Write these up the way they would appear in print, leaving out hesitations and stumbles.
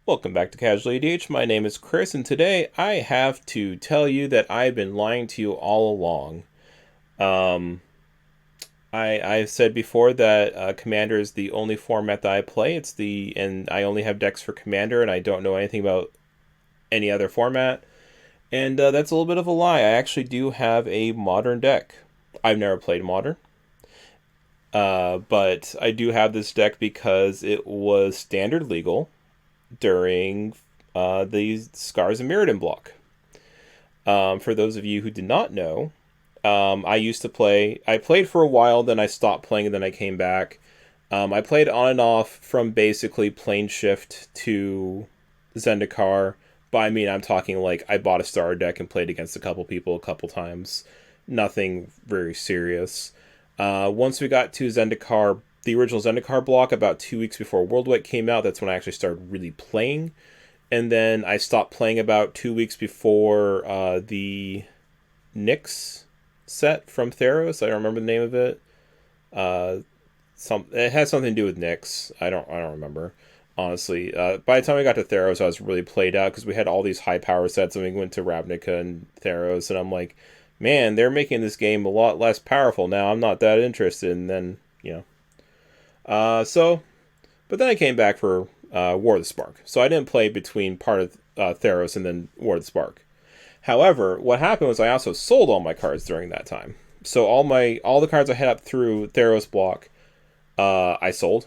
Welcome back to Casual EDH. My name is Chris, and today I have to tell you that I've been lying to you all along. Um, I've said before that Commander is the only format that I play. And I only have decks for Commander, and I don't know anything about any other format. And that's a little bit of a lie. I actually do have a Modern deck. I've never played Modern, but I do have this deck because it was Standard legal during the Scars and Mirrodin block. For those of you who did not know, I used to play. I played for a while, then I stopped playing, and then I came back. I played on and off from basically Plane Shift to Zendikar. By I mean, I'm talking like I bought a starter deck and played against a couple people a couple times. Nothing very serious. Once we got to Zendikar, the original Zendikar block, about 2 weeks before World Wide came out, that's when I actually started really playing. And then I stopped playing about 2 weeks before the Nyx set from Theros. I don't remember the name of it. Uh, it has something to do with Nyx. I don't remember honestly. By the time we got to Theros, I was really played out because we had all these high power sets, and we went to Ravnica and Theros, and I'm like, man, they're making this game a lot less powerful now. I'm not that interested. And then but then I came back for War of the Spark, so I didn't play between part of Theros and then War of the Spark. However, what happened was I also sold all my cards during that time. So all the cards I had up through Theros block, I sold,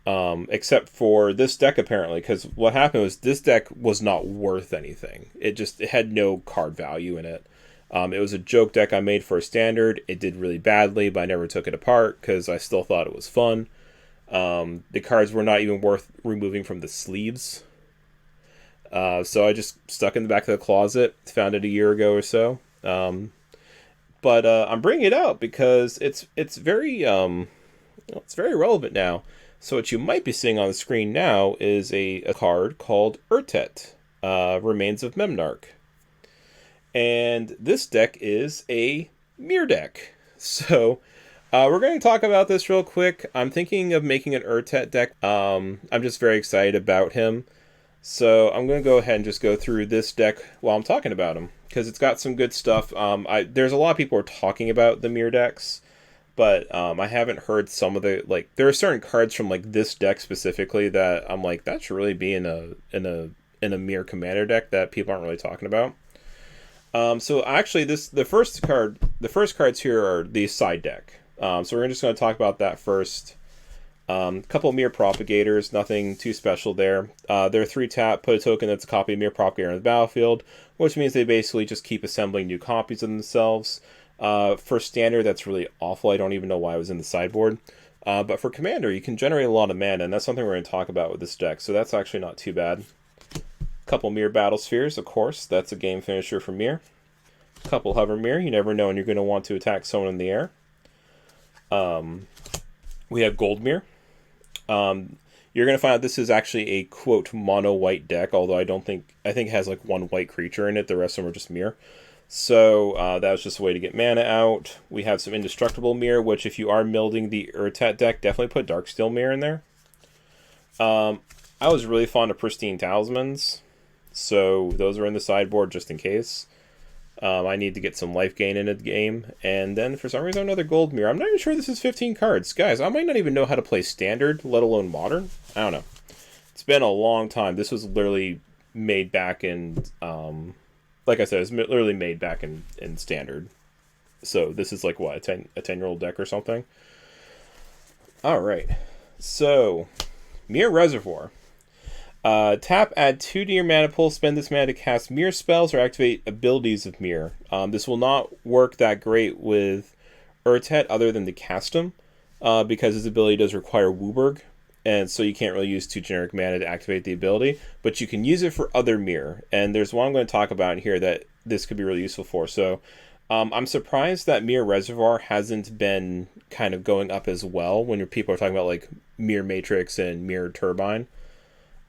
except for this deck apparently, because what happened was this deck was not worth anything. It had no card value in it. It was a joke deck I made for a standard. It did really badly, but I never took it apart because I still thought it was fun. The cards were not even worth removing from the sleeves. So I just stuck in the back of the closet. Found it a year ago or so. But I'm bringing it out because it's very relevant now. So what you might be seeing on the screen now is a card called Urtet, Remains of Memnarch. And this deck is a Myr deck. So we're going to talk about this real quick. I'm thinking of making an Urtet deck. I'm just very excited about him. So I'm going to go ahead and just go through this deck while I'm talking about him, because it's got some good stuff. There's a lot of people who are talking about the Myr decks, but I haven't heard some of the, like, there are certain cards from like this deck specifically that I'm like, that should really be in a Myr Commander deck that people aren't really talking about. So actually, the first cards here are the side deck. So we're just going to talk about that first. Couple Myr Propagators, nothing too special there. They're 3-tap, put a token that's a copy of Myr Propagator on the battlefield, which means they basically just keep assembling new copies of themselves. For Standard, that's really awful. I don't even know why it was in the sideboard. But for Commander, you can generate a lot of mana, and that's something we're going to talk about with this deck, so that's actually not too bad. Couple Myr Battle Spheres, of course. That's a game finisher for Myr. Couple Hover Myr. You never know when you're going to want to attack someone in the air. We have Gold Myr. You're going to find out this is actually a, quote, mono-white deck, although I think it has like one white creature in it. The rest of them are just Myr. So that was just a way to get mana out. We have some Indestructible Myr, which if you are building the Urtet deck, definitely put Darksteel Myr in there. I was really fond of Pristine Talismans, so those are in the sideboard just in case. I need to get some life gain in the game. And then for some reason another Gold Myr. I'm not even sure this is 15 cards. Guys, I might not even know how to play Standard, let alone Modern. I don't know. It's been a long time. This was literally made back in, like I said, it was literally made back in Standard. So this is like, what, a 10-year-old deck or something? Alright. So, Myr Reservoir. Tap, add 2 to your mana pool, spend this mana to cast Myr spells or activate abilities of Myr. This will not work that great with Urtet other than to cast him, because his ability does require Wooburg, and so you can't really use 2 generic mana to activate the ability, but you can use it for other Myr, and there's one I'm going to talk about in here that this could be really useful for. So I'm surprised that Myr Reservoir hasn't been kind of going up as well when people are talking about like Myr Matrix and Myr Turbine.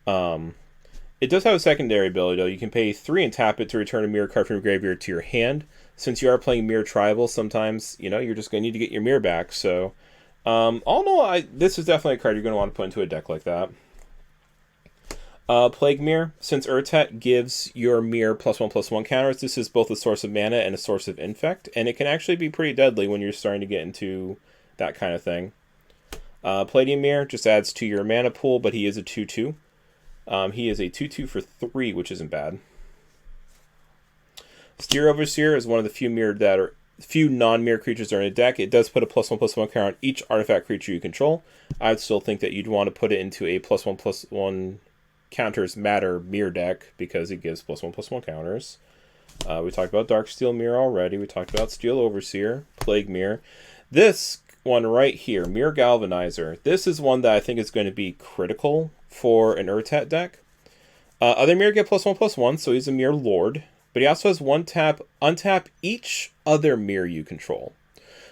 It does have a secondary ability though. You can pay 3 and tap it to return a Myr card from your graveyard to your hand. Since you are playing Myr Tribal, sometimes, you're just going to need to get your Myr back. So, all in all, this is definitely a card you're going to want to put into a deck like that. Plague Myr. Since Urtet gives your Myr +1/+1 counters, this is both a source of mana and a source of infect, and it can actually be pretty deadly when you're starting to get into that kind of thing. Palladium Myr just adds to your mana pool, but he is a 2/2. He is a 2/2 for 3, which isn't bad. Steer Overseer is one of the few non-Myr creatures that are in a deck. It does put a +1/+1 counter on each artifact creature you control. I'd still think that you'd want to put it into a +1/+1 counters matter Myr deck because it gives +1/+1 counters. We talked about Darksteel Myr already. We talked about Steel Overseer, Plague Myr. This one right here, Myr Galvanizer. This is one that I think is going to be critical for an Urtet deck. Other Myr get +1/+1, so he's a Myr Lord. But he also has one tap, untap each other Myr you control.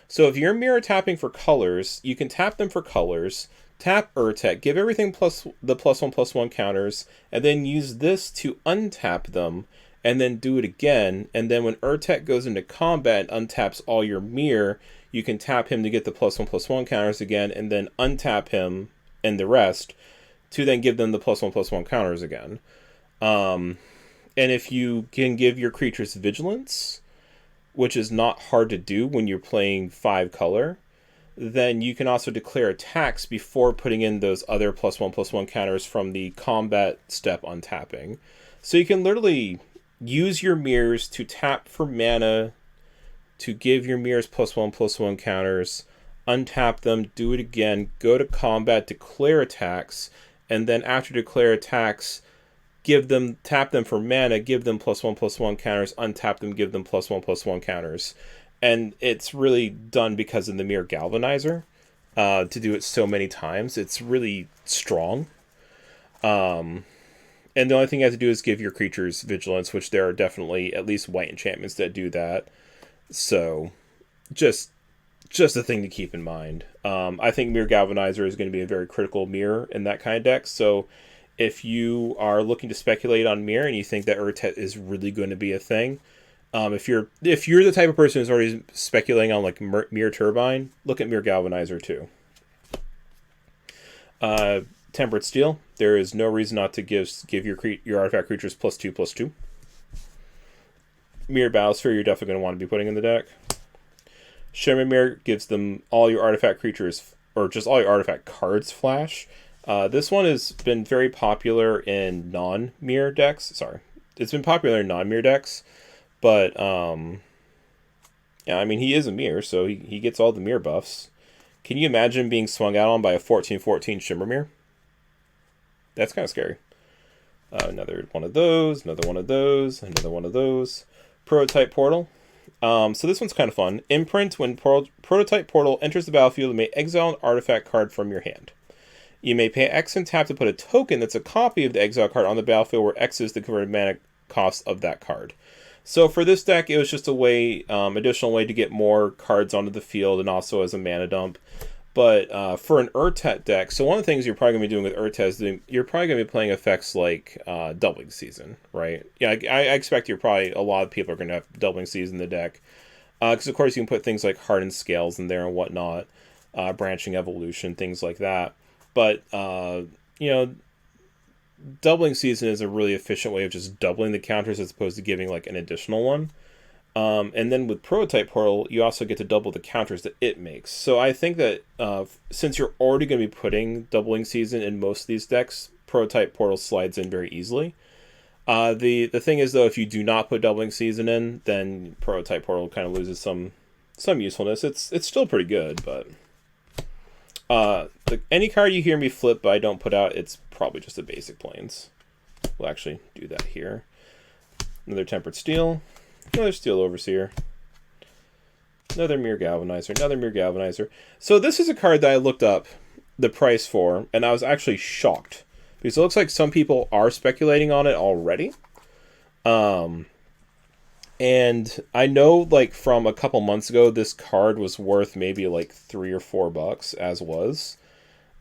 So if you're Myr tapping for colors, you can tap them for colors, tap Urtet, give everything plus the +1/+1 counters, and then use this to untap them, and then do it again. And then when Urtet goes into combat and untaps all your Myr, you can tap him to get the +1/+1 counters again, and then untap him and the rest to then give them the +1/+1 counters again. And if you can give your creatures vigilance, which is not hard to do when you're playing 5 color, then you can also declare attacks before putting in those other +1/+1 counters from the combat step untapping. So you can literally use your Myrs to tap for mana, to give your Myrs +1/+1 counters, untap them, do it again, go to combat, declare attacks, and then after declare attacks, tap them for mana, give them +1/+1 counters, untap them, give them +1/+1 counters. And it's really done because of the Myr Galvanizer, to do it so many times. It's really strong. And the only thing you have to do is give your creatures vigilance, which there are definitely at least white enchantments that do that. So just a thing to keep in mind. I think Myr Galvanizer is going to be a very critical Myr in that kind of deck. So if you are looking to speculate on Myr and you think that Urtet is really going to be a thing, if you're the type of person who's already speculating on like Myr Turbine, look at Myr Galvanizer too. Tempered Steel. There is no reason not to give your artifact creatures +2/+2. Myr Battlesphere, you're definitely going to want to be putting in the deck. Shaman Myr gives them all your artifact creatures, or just all your artifact cards flash. This one has been very popular in non-Myr decks. Sorry. It's been popular in non-Myr decks. But, yeah, I mean, he is a Myr, so he gets all the Myr buffs. Can you imagine being swung out on by a 14/14 Shimmer Myr? That's kind of scary. Another one of those, another one of those, another one of those. Prototype Portal. So this one's kind of fun. Imprint. When Prototype Portal enters the battlefield, it may exile an artifact card from your hand. You may pay X and tap to put a token that's a copy of the exile card on the battlefield, where X is the converted mana cost of that card. So for this deck, it was just a way, additional way to get more cards onto the field and also as a mana dump. But for an Urtet deck, so one of the things you're probably going to be doing with Urtet is you're probably going to be playing effects like Doubling Season, right? Yeah, I expect a lot of people are going to have Doubling Season in the deck. Because, of course, you can put things like Hardened Scales in there and whatnot, Branching Evolution, things like that. But, Doubling Season is a really efficient way of just doubling the counters as opposed to giving like an additional one. And then with Prototype Portal, you also get to double the counters that it makes. So I think that since you're already going to be putting Doubling Season in most of these decks, Prototype Portal slides in very easily. The thing is, though, if you do not put Doubling Season in, then Prototype Portal kind of loses some usefulness. It's still pretty good, but any card you hear me flip but I don't put out, it's probably just a basic plains. We'll actually do that here. Another Tempered Steel. Another Steel Overseer. Another Myr Galvanizer. Another Myr Galvanizer. So this is a card that I looked up the price for, and I was actually shocked. Because it looks like some people are speculating on it already. And I know, like, from a couple months ago, this card was worth maybe, like, $3 or $4, as was.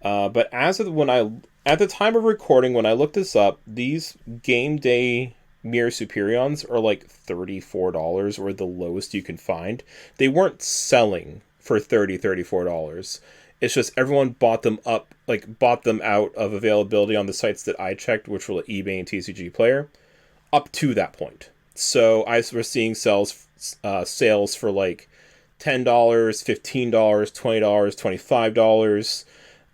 But at the time of recording, when I looked this up, these game day Myr Superions are like $34 or the lowest you can find. They weren't selling for $34. It's just everyone bought them up, like bought them out of availability on the sites that I checked, which were like eBay and TCG Player, up to that point. So I was seeing sales for like $10, $15, $20,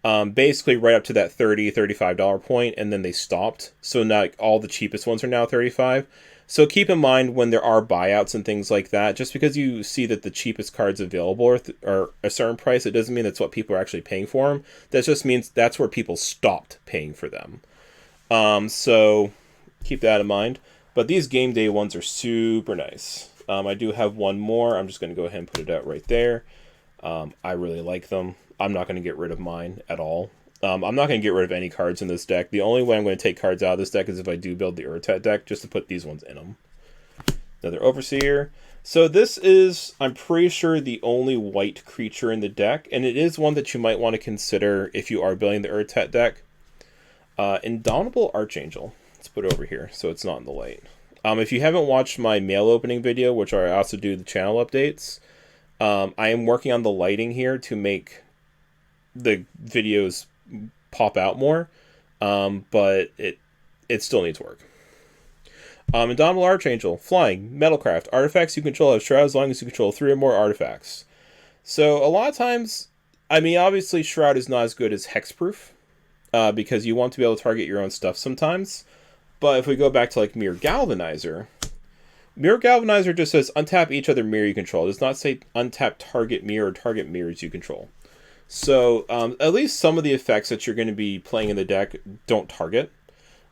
$25, basically right up to that $30-$35 point, and then they stopped. So now like, all the cheapest ones are now $35. So keep in mind when there are buyouts and things like that, just because you see that the cheapest cards available are a certain price, it doesn't mean that's what people are actually paying for them. That just means that's where people stopped paying for them. So keep that in mind. But these game day ones are super nice. I do have one more. I'm just going to go ahead and put it out right there. I really like them. I'm not going to get rid of mine at all. I'm not going to get rid of any cards in this deck. The only way I'm going to take cards out of this deck is if I do build the Urtet deck, just to put these ones in them. Another Overseer. So this is, I'm pretty sure, the only white creature in the deck, and it is one that you might want to consider if you are building the Urtet deck. Indomitable Archangel. Let's put it over here so it's not in the light. If you haven't watched my mail opening video, which I also do the channel updates, I am working on the lighting here to make the videos pop out more, but it still needs work. Indomitable Archangel, flying, metalcraft, artifacts you control have shroud as long as you control 3 or more artifacts. So a lot of times, I mean, obviously shroud is not as good as hexproof, because you want to be able to target your own stuff sometimes. But if we go back to like Myr Galvanizer, Myr Galvanizer just says untap each other mirror you control. It does not say untap target mirror or target mirrors you control. So at least some of the effects that you're going to be playing in the deck don't target.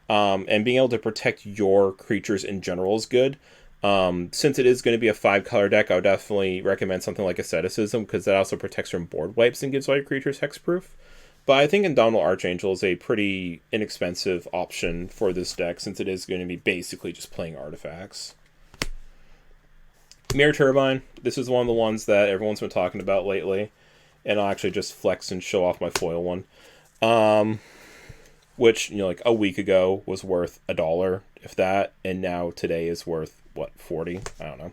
And being able to protect your creatures in general is good. Since it is going to be a 5-color deck, I would definitely recommend something like Asceticism, because that also protects from board wipes and gives all your creatures hexproof. But I think Indomitable Archangel is a pretty inexpensive option for this deck, since it is going to be basically just playing artifacts. Myr Turbine. This is one of the ones that everyone's been talking about lately. And I'll actually just flex and show off my foil one. Which, you know, like a week ago was worth $1, if that. And now today is worth, what, 40? I don't know.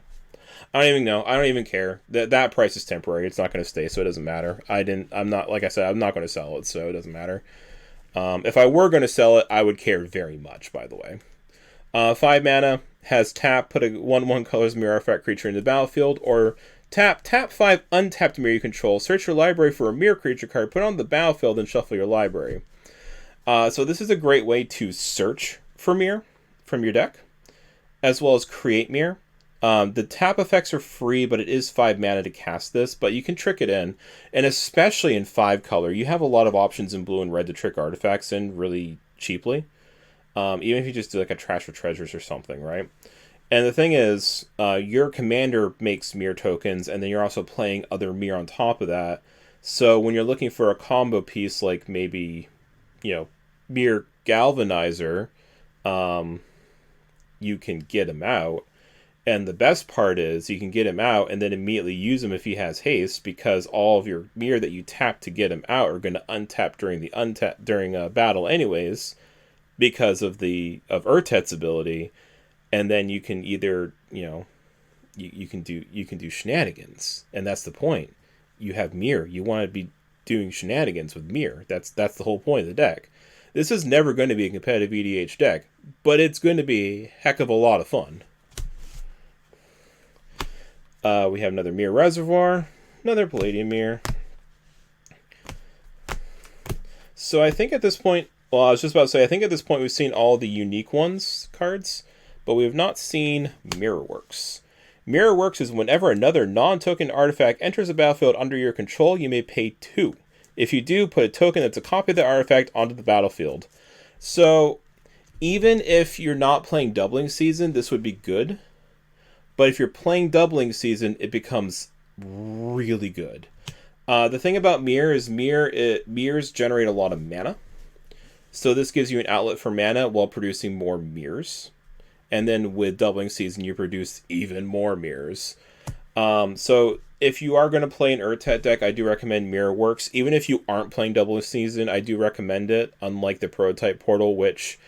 I don't even know. I don't even care. That price is temporary. It's not going to stay, so it doesn't matter. I'm not, like I said, I'm not going to sell it, so it doesn't matter. If I were going to sell it, I would care very much, by the way. 5 mana, has tap, put a 1/1 colors Myr artifact creature into the battlefield, or tap 5 untapped Myr you control, search your library for a Myr creature card, put it on the battlefield, and shuffle your library. So this is a great way to search for Myr from your deck, as well as create Myr. The tap effects are free, but it is 5 mana to cast this, but you can trick it in. And especially in 5 color, you have a lot of options in blue and red to trick artifacts in really cheaply. Even if you just do like a Trash for Treasures or something, right? And the thing is, your commander makes Myr tokens, and then you're also playing other Myr on top of that. So when you're looking for a combo piece, like maybe, you know, Myr Galvanizer, you can get him out. And the best part is you can get him out and then immediately use him if he has haste, because all of your Myr that you tap to get him out are going to untap during a battle anyways, because of Urtet's ability. And then you can either, you know, you can do shenanigans, and that's the point. You have Myr. You want to be doing shenanigans with Myr. That's the whole point of the deck. This is never going to be a competitive EDH deck, but it's going to be a heck of a lot of fun. We have another Myr Reservoir, another Palladium Myr. So I think at this point, well, I was just about to say, I think at this point we've seen all the unique ones cards, but we have not seen Mirrorworks. Mirrorworks is whenever another non-token artifact enters a battlefield under your control, you may pay 2. If you do, put a token that's a copy of the artifact onto the battlefield. So even if you're not playing Doubling Season, this would be good. But if you're playing Doubling Season, it becomes really good. The thing about Myr is Myrs generate a lot of mana. So this gives you an outlet for mana while producing more Myrs. And then with Doubling Season, you produce even more Myrs. So if you are going to play an Urtet deck, I do recommend Mirrorworks. Even if you aren't playing Doubling Season, I do recommend it, unlike the Prototype Portal, which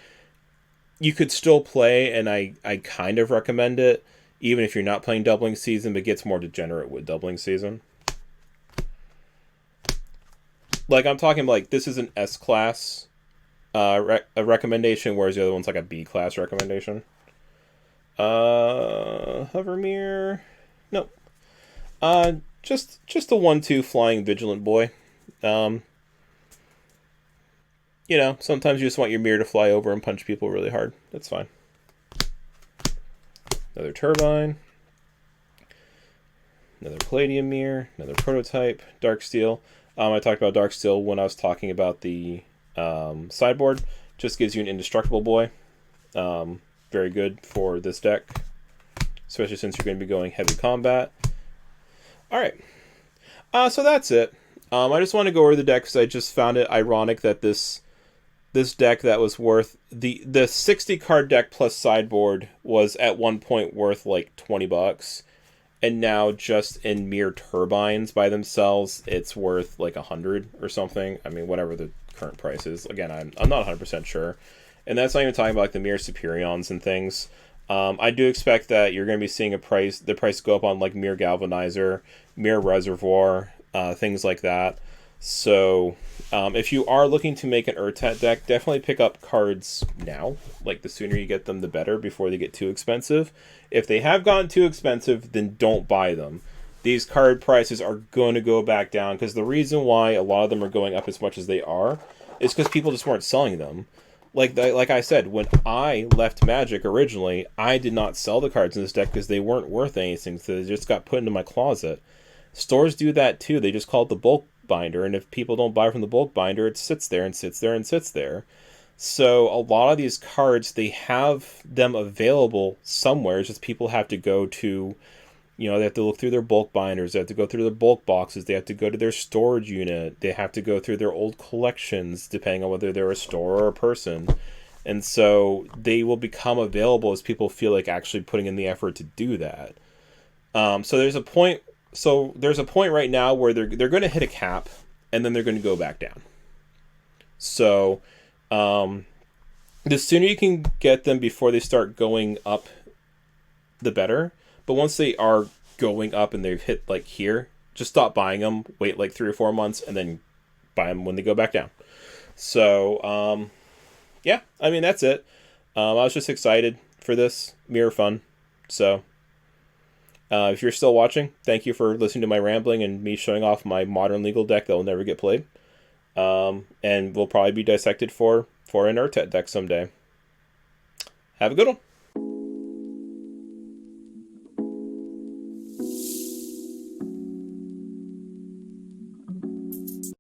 you could still play, and I kind of recommend it, even if you're not playing Doubling Season, but gets more degenerate with Doubling Season. Like, I'm talking like this is an S class a recommendation, whereas the other one's like a B class recommendation. Hovermere. Nope. Just a 1/2 flying vigilant boy. Um, sometimes you just want your Myr to fly over and punch people really hard. That's fine. Another turbine. Another palladium Myr. Another prototype. Darksteel. I talked about Darksteel when I was talking about the sideboard. Just gives you an indestructible boy. Very good for this deck, especially since you're going to be going heavy combat. All right. So that's it. I just want to go over the deck because I just found it ironic that this deck that was worth the 60 card deck plus sideboard was at one point worth like $20, and now just in Myr turbines by themselves it's worth like 100 or something. I mean, whatever the current price is. Again, I'm not 100% sure, and that's not even talking about like the Myr Superions and things. I do expect that you're going to be seeing the price go up on like Myr Galvanizer, Myr Reservoir, things like that. So if you are looking to make an Urtet deck, definitely pick up cards now. Like, the sooner you get them, the better, before they get too expensive. If they have gotten too expensive, then don't buy them. These card prices are going to go back down, because the reason why a lot of them are going up as much as they are is because people just weren't selling them. Like I said, when I left Magic originally, I did not sell the cards in this deck because they weren't worth anything, so they just got put into my closet. Stores do that too. They just call it the bulk binder, and if people don't buy from the bulk binder, it sits there and sits there and sits there. So a lot of these cards, they have them available somewhere. It's just people have to go to, they have to look through their bulk binders, they have to go through their bulk boxes, they have to go to their storage unit, they have to go through their old collections, depending on whether they're a store or a person. And so they will become available as people feel like actually putting in the effort to do that. So there's a point right now where they're going to hit a cap, and then they're going to go back down. So the sooner you can get them before they start going up, the better. But once they are going up and they've hit like here, just stop buying them, wait like 3 or 4 months, and then buy them when they go back down. So yeah, I mean, that's it. I was just excited for this. Myr fun. So if you're still watching, thank you for listening to my rambling and me showing off my modern legal deck that will never get played. And will probably be dissected for an Urtet deck someday. Have a good one.